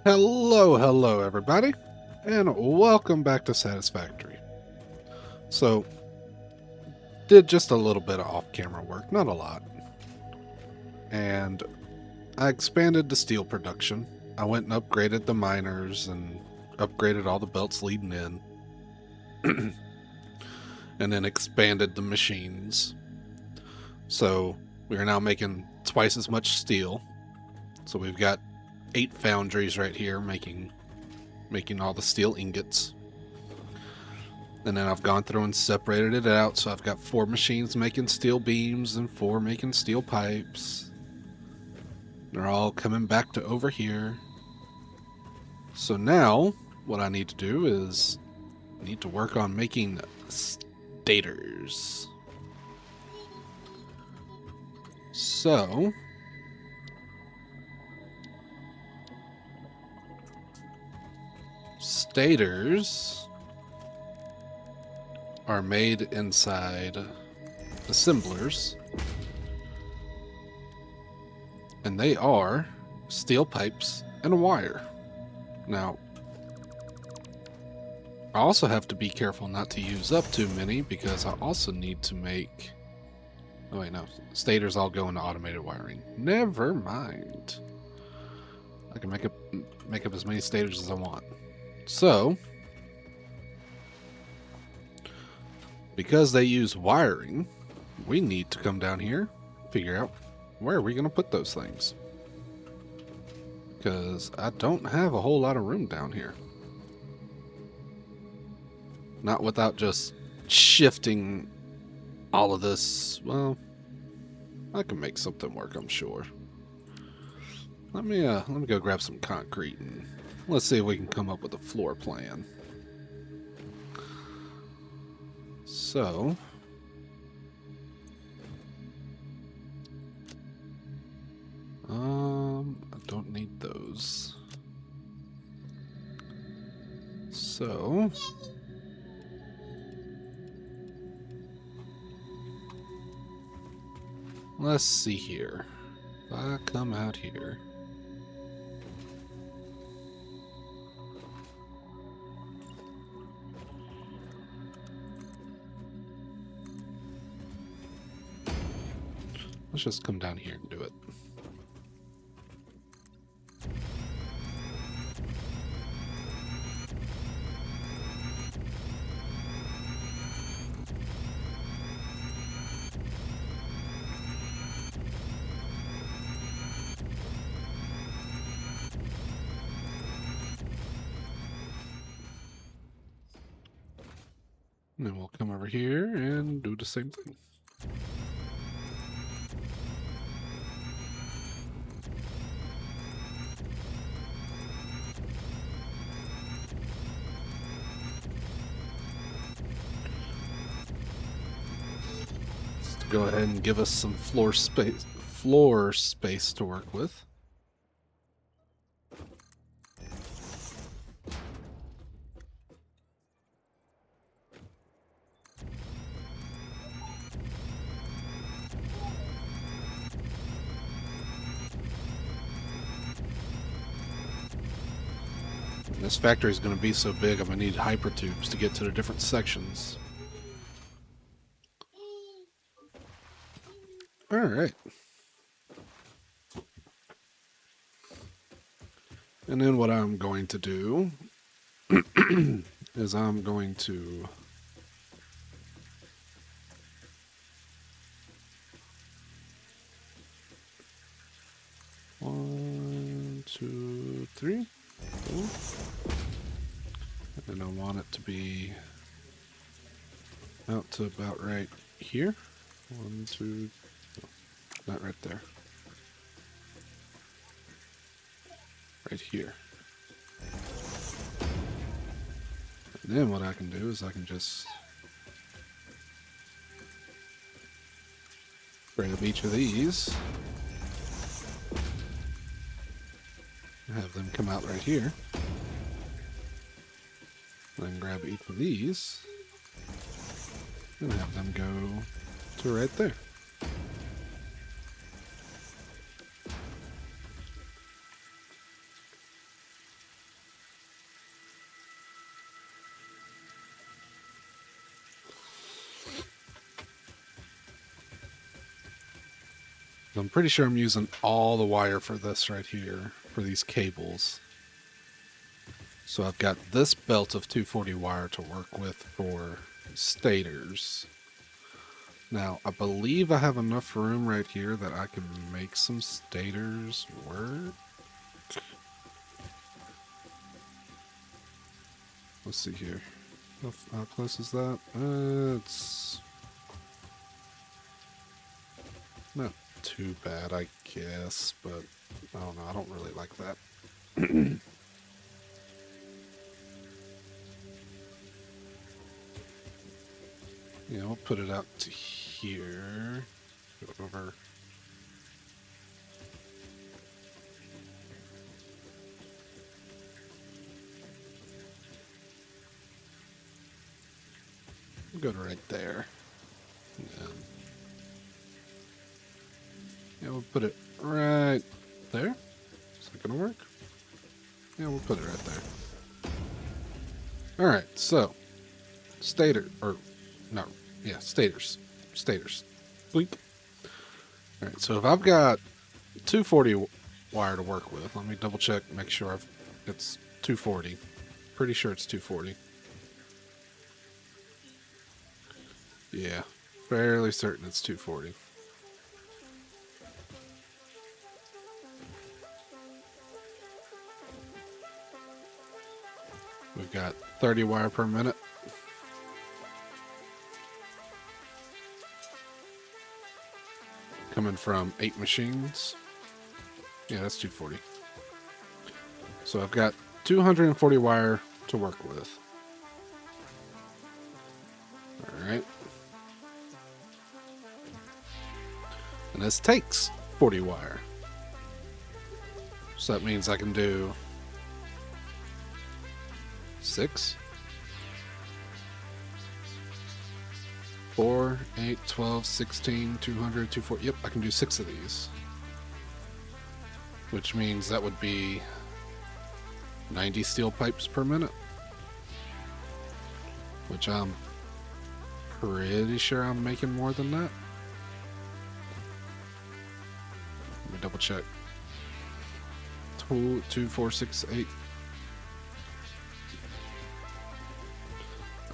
Hello, everybody, and welcome back to Satisfactory. So, did just a little bit of off-camera work, not a lot, and I expanded the steel production. I went and upgraded the miners and upgraded all the belts leading in, and then expanded the machines. So, we are now making twice as much steel. So we've got 8 foundries right here making all the steel ingots. And then I've gone through and separated it out, so I've got 4 machines making steel beams and 4 making steel pipes. They're all coming back to over here. So now, what I need to do is I need to work on making stators. So, stators are made inside assemblers, and they are steel pipes and a wire. Now, I also have to be careful not to use up too many because I also need to make... Oh wait, no. Stators all go into automated wiring. Never mind. I can make up as many stators as I want. So, because they use wiring, we need to come down here, figure out where are we going to put those things. Because I don't have a whole lot of room down here. Not without just shifting all of this. Well, I can make something work, I'm sure. Let me go grab some concrete and let's see if we can come up with a floor plan. So, I don't need those. So, let's see here. If I come out here. Let's just come down here and do it. And then we'll come over here and do the same thing. Let's go ahead and give us some floor space to work with. This factory is going to be so big, I'm going to need hyper tubes to get to the different sections. All right. And then what I'm going to do is I'm going to one, two, three, four. And I want it to be out to about right here. One, two, no, not right there. Right here. And then what I can do is I can just grab each of these and have them come out right here. Then grab each of these and have them go to right there. I'm pretty sure I'm using all the wire for this right here, for these cables. So I've got this belt of 240 wire to work with for stators. Now, I believe I have enough room right here that I can make some stators work. Let's see here. How close is that? It's not too bad, I guess, but I don't know. I don't really like that. Yeah, we'll put it out to here. Go over. We'll go to right there. And yeah, we'll put it right there. Is that gonna work? Yeah, we'll put it right there. Alright, so stators. Blink. Alright, so if I've got 240 wire to work with, let me double check, make sure it's 240. Pretty sure it's 240. Yeah, fairly certain it's 240. We've got 30 wire per minute. Coming from 8 machines. Yeah, that's 240. So I've got 240 wire to work with. Alright. And this takes 40 wire. So that means I can do 6, 4, 8, 12, 16, 200, 240. Yep, I can do 6 of these. Which means that would be 90 steel pipes per minute. Which I'm pretty sure I'm making more than that. Let me double check. 2, 4, 6, 8.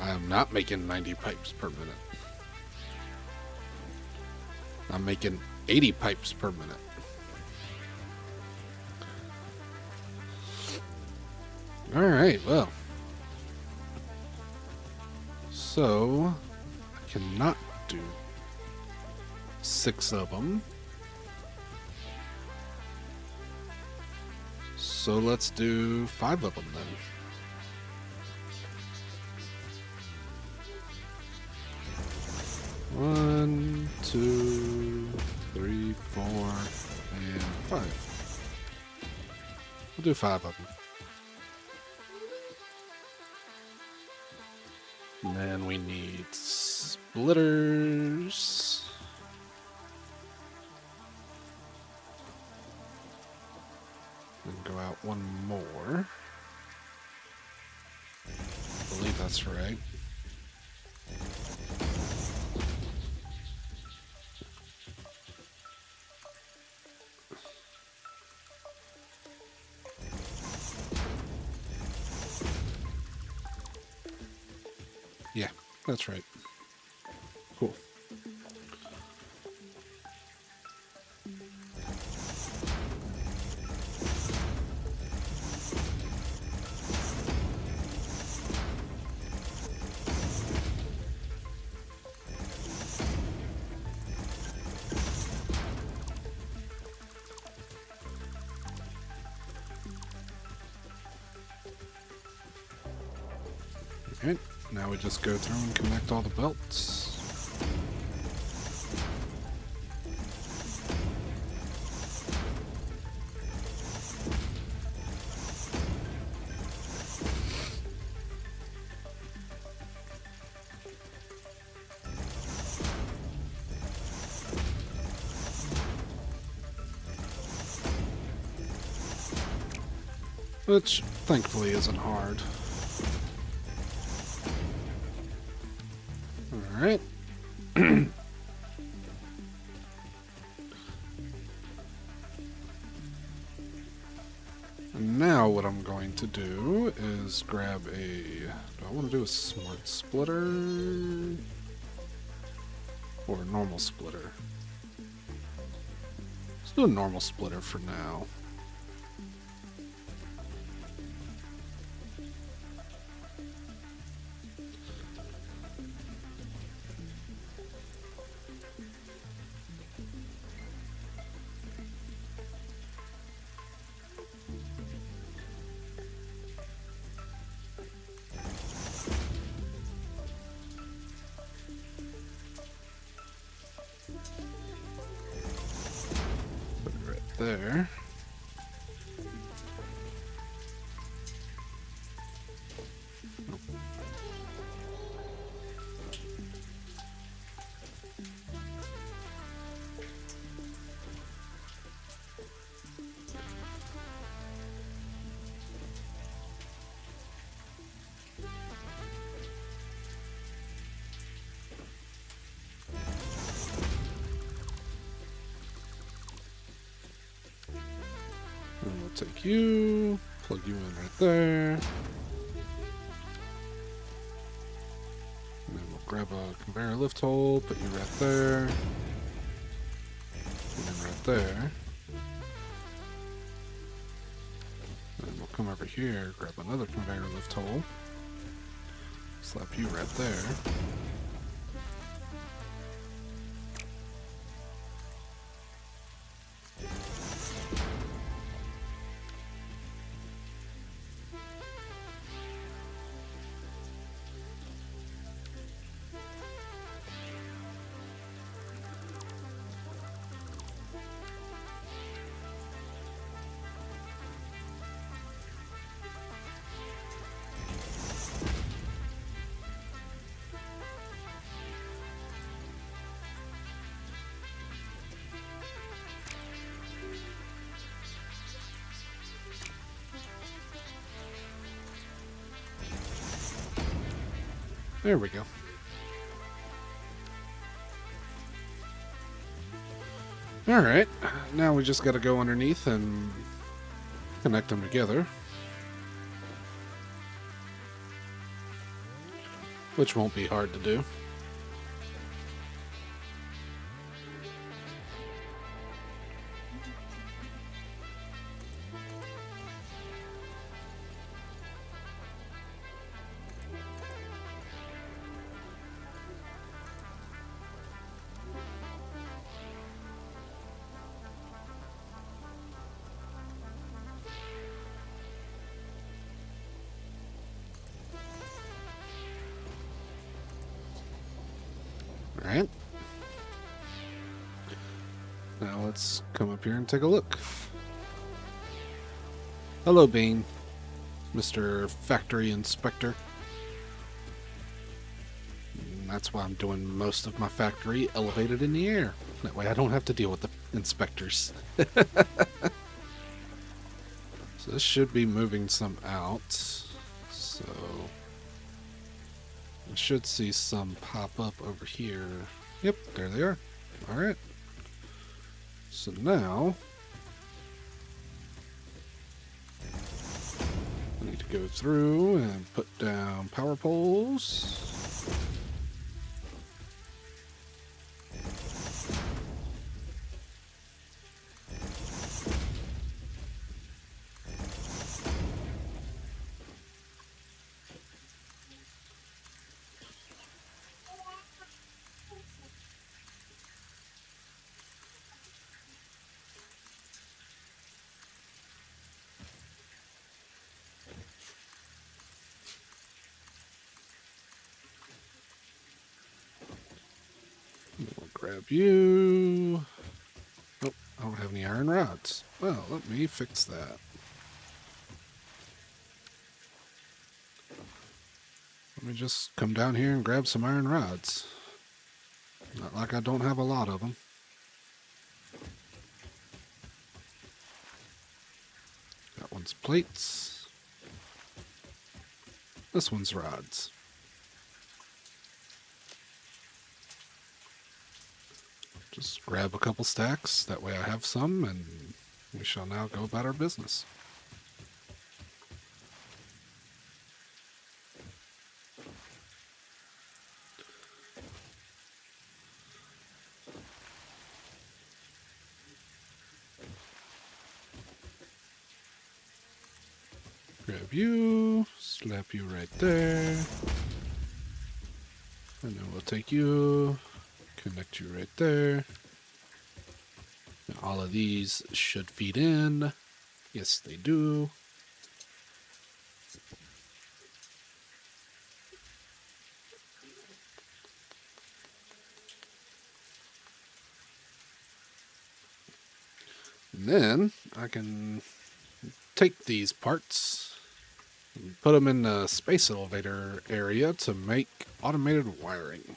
I am not making 90 pipes per minute. I'm making 80 pipes per minute. Alright, well. So, I cannot do 6 of them. So let's do 5 of them then. One, 2, 3, 4, and 5. We'll do 5 of them. And then we need splitters. And go out one more. I believe that's right. Yeah, that's right. Cool. Alright, now we just go through and connect all the belts. Which, thankfully, isn't hard. Alright. And now what I'm going to do is grab a... Do I want to do a smart splitter? Or a normal splitter? Let's do a normal splitter for now. Put it right there. And we'll take you, plug you in right there. And then we'll grab a conveyor lift hole, put you right there. And then right there. And then we'll come over here, grab another conveyor lift hole. Slap you right there. There we go. Alright, now we just gotta go underneath and connect them together. Which won't be hard to do. Alright. Now let's come up here and take a look. Hello, Bean. Mr. Factory Inspector. And that's why I'm doing most of my factory elevated in the air. That way I don't have to deal with the inspectors. So this should be moving some out. So I should see some pop up over here. Yep, there they are. Alright. So now I need to go through and put down power poles. We'll grab you. Oh, I don't have any iron rods. Well, let me fix that. Let me just come down here and grab some iron rods. Not like I don't have a lot of them. That one's plates. This one's rods. Just grab a couple stacks, that way I have some, and we shall now go about our business. Grab you, slap you right there. And then we'll take you, connect you right there. And all of these should feed in. Yes, they do. And then I can take these parts and put them in the space elevator area to make automated wiring.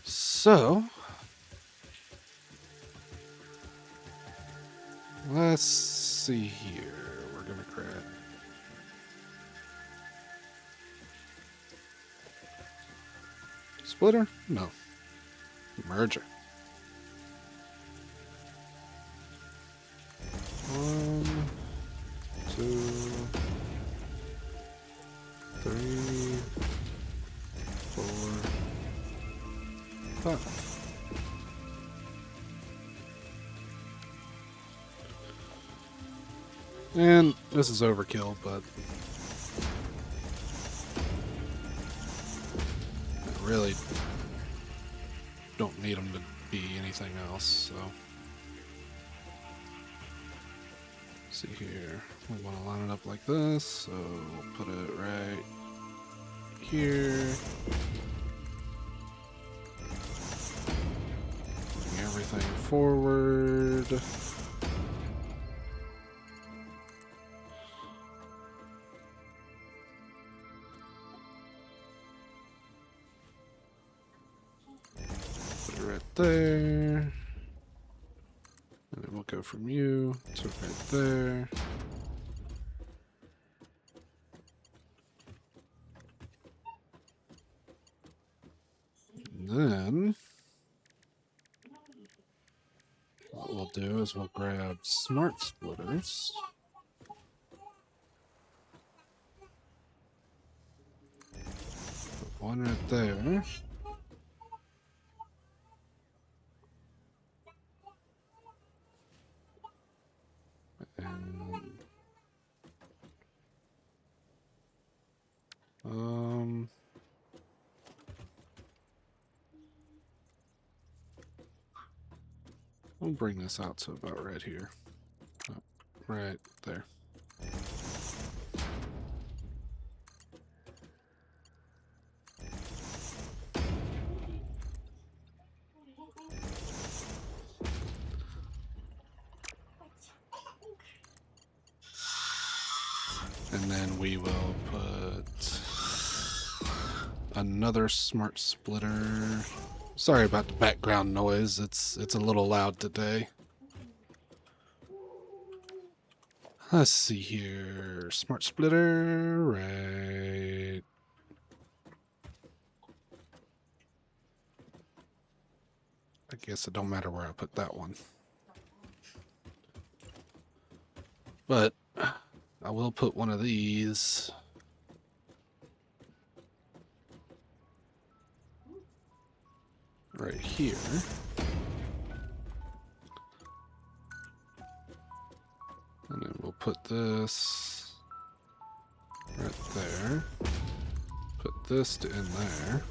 So, let's see here. We're going to grab splitter? No. Merger. 1, 2, 3, 4, 5. And this is overkill, but I really don't need them to be anything else, so. See here, we want to line it up like this, so we'll put it right here. Bring everything forward. Put it right there. And then we'll go from you to right there. And then what we'll do is we'll grab smart splitters. Put one right there. And we'll bring this out to about right here. Oh, right there. And then we will put another smart splitter. Sorry about the background noise. It's a little loud today. Let's see here. Smart splitter, right. I guess it don't matter where I put that one. But I will put one of these right here. And then we'll put this right there. Put this in there.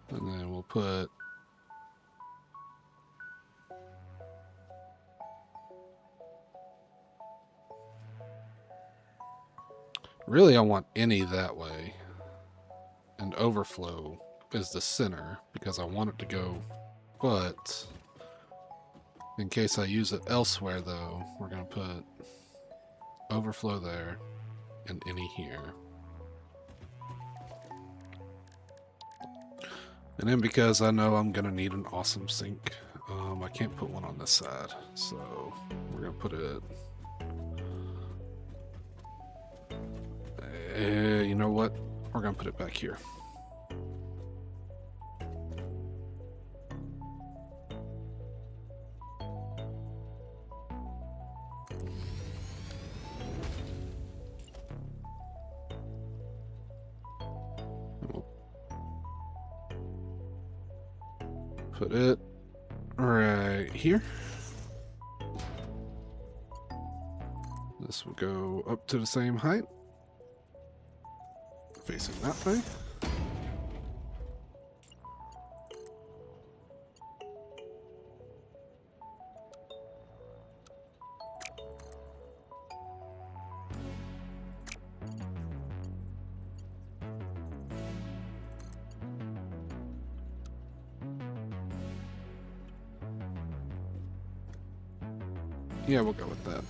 And then we'll put really, I want any that way. And overflow is the center because I want it to go, but in case I use it elsewhere though, we're going to put overflow there and any here. And then because I know I'm going to need an awesome sink, I can't put one on this side, so we're going to put it, you know what, we're going to put it back here. Put it right here. This will go up to the same height. Facing that way. Yeah, we'll go with that.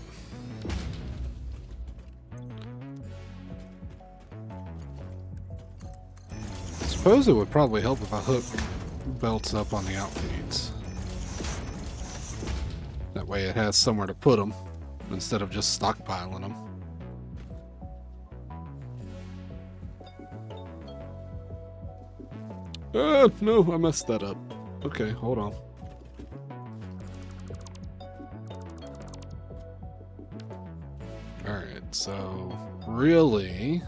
I suppose it would probably help if I hook belts up on the outfeeds. That way it has somewhere to put them instead of just stockpiling them. No, I messed that up. Okay, hold on. Alright, so really...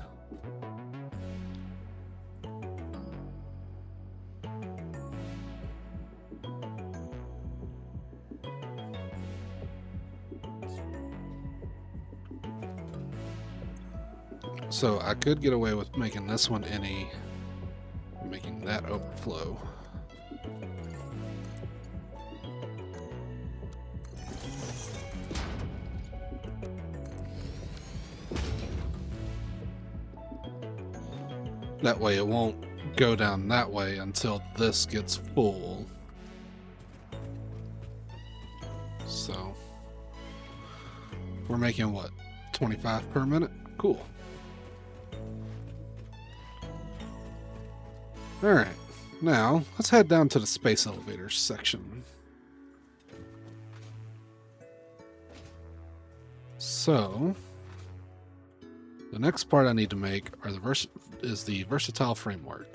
So I could get away with making this one any, making that overflow. That way it won't go down that way until this gets full. So we're making what, 25 per minute? Cool. Alright, now let's head down to the space elevators section. So the next part I need to make are is the versatile framework.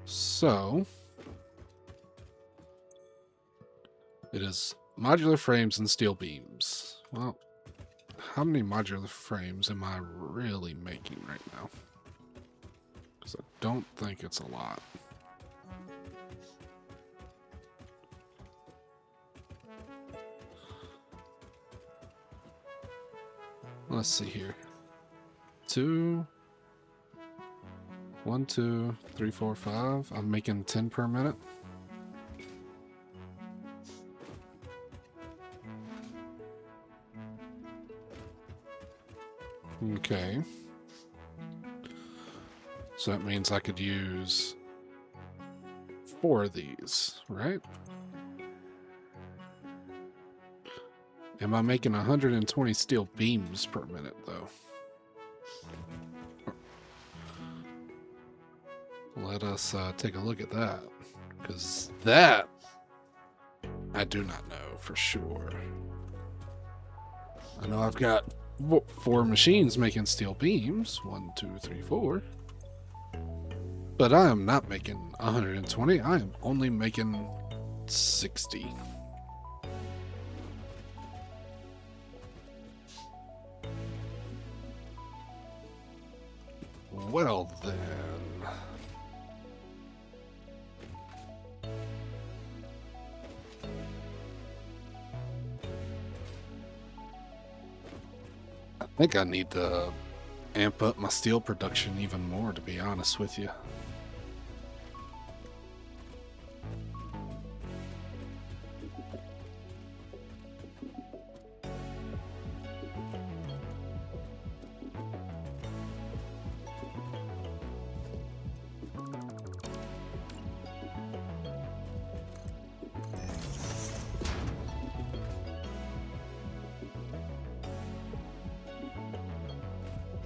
So it is modular frames and steel beams. Well, how many modular frames am I really making right now? Because I don't think it's a lot. Let's see here. 1, 2, 3, 4, 5. I'm making 10 per minute. Okay. So that means I could use 4 of these, right? Am I making 120 steel beams per minute, though? Let us take a look at that, because that I do not know for sure. I know I've got 4 machines making steel beams. 1, 2, 3, 4. But I am not making 120. I am only making 60. Well then. I think I need to amp up my steel production even more, to be honest with you.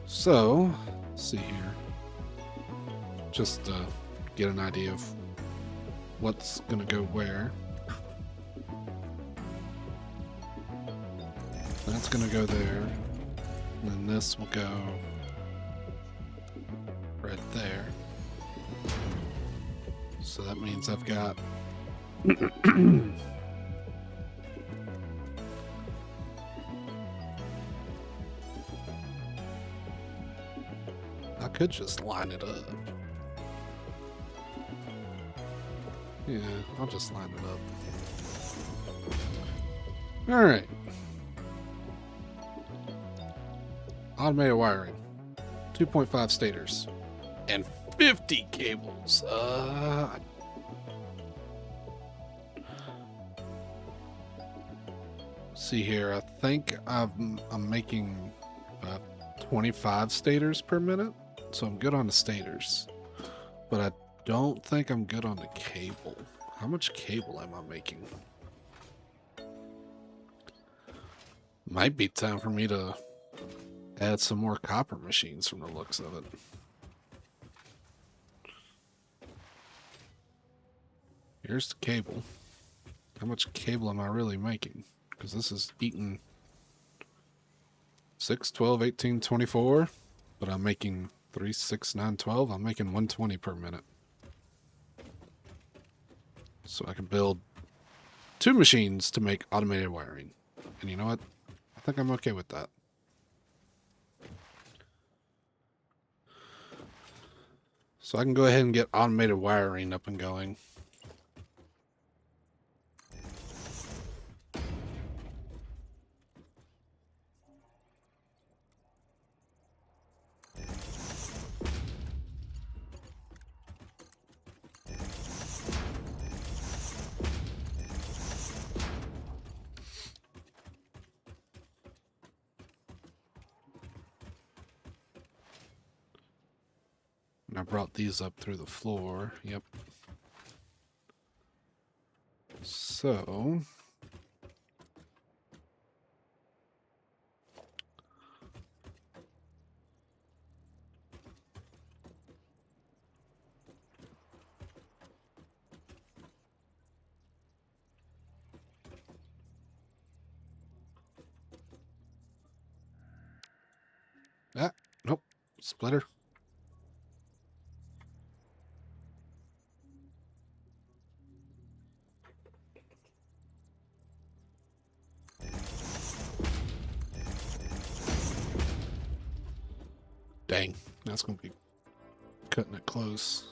So, let's see here. Just to get an idea of what's going to go where. That's going to go there. And then this will go right there. So that means I've got... I could just line it up. Yeah, I'll just line it up. Alright. Automated wiring. 2.5 stators. And 50 cables. See here, I think I'm making 25 stators per minute, so I'm good on the stators. But I don't think I'm good on the cable. How much cable am I making? Might be time for me to add some more copper machines from the looks of it. Here's the cable. How much cable am I really making? Because this is eating 6, 12, 18, 24. But I'm making 3, 6, 9, 12. I'm making 120 per minute. So I can build 2 machines to make automated wiring. And you know what? I think I'm okay with that. So I can go ahead and get automated wiring up and going. And I brought these up through the floor. Yep. So nope. Splitter. Dang, that's going to be cutting it close.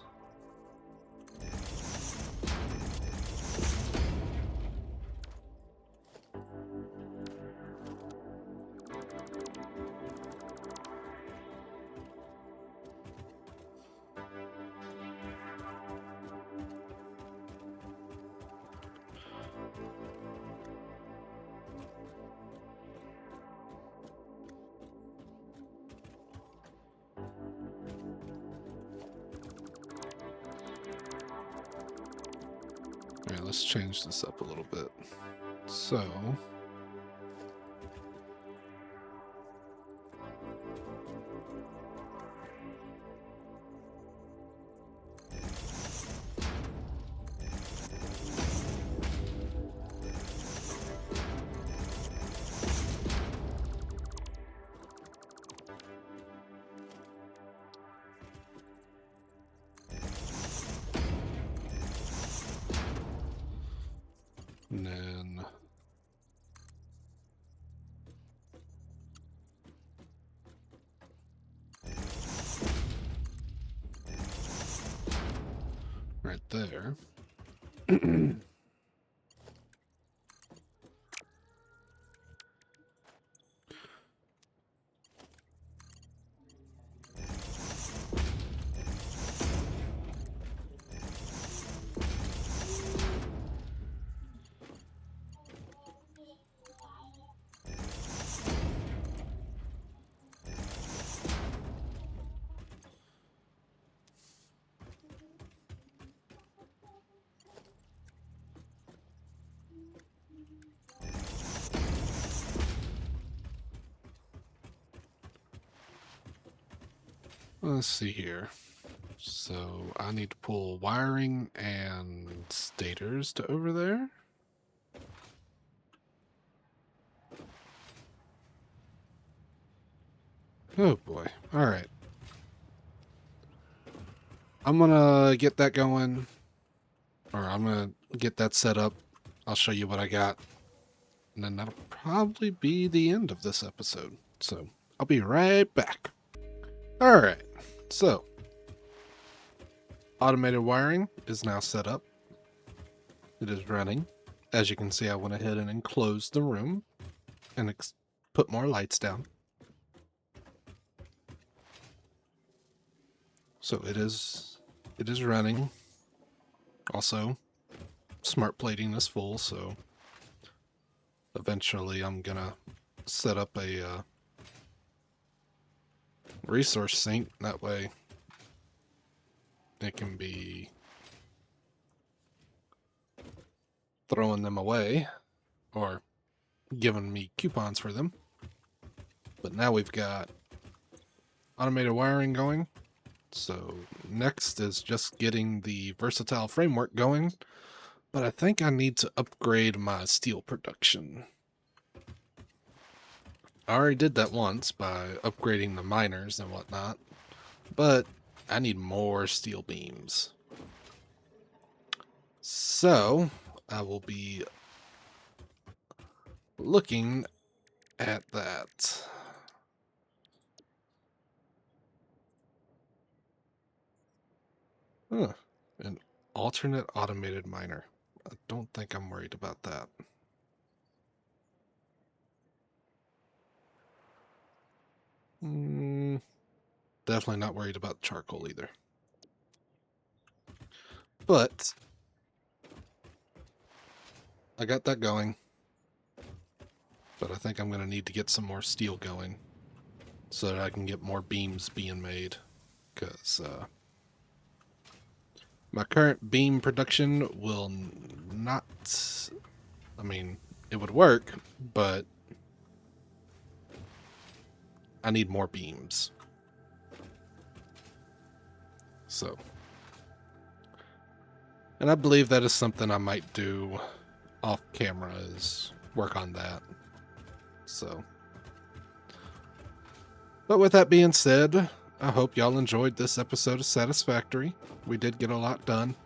Alright, let's change this up a little bit. So and then right there. Let's see here. So I need to pull wiring and stators to over there. Oh boy. Alright. I'm gonna get that going. Or I'm gonna get that set up. I'll show you what I got. And then that'll probably be the end of this episode. So I'll be right back. Alright. So automated wiring is now set up. It is running. As you can see, I went ahead and enclosed the room and put more lights down. So it is running. Also, smart plating is full, so eventually I'm gonna set up a resource sink. That way it can be throwing them away or giving me coupons for them. But now we've got automated wiring going. So next is just getting the versatile framework going. But I think I need to upgrade my steel production. I already did that once by upgrading the miners and whatnot. But I need more steel beams. So I will be looking at that. Huh. An alternate automated miner. I don't think I'm worried about that. Definitely not worried about charcoal either. But I got that going. But I think I'm going to need to get some more steel going so that I can get more beams being made. Because my current beam production will not... I mean, it would work, but I need more beams. So... And I believe that is something I might do off camera, is work on that. So... But with that being said, I hope y'all enjoyed this episode of Satisfactory. We did get a lot done.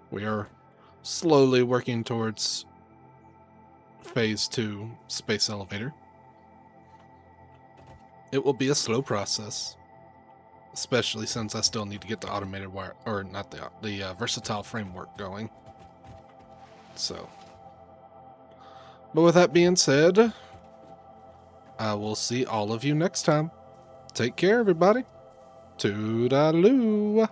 We are slowly working towards Phase 2 Space Elevator. It will be a slow process, especially since I still need to get the automated wire, or not the versatile framework going. So, but with that being said, I will see all of you next time. Take care, everybody. Toodaloo.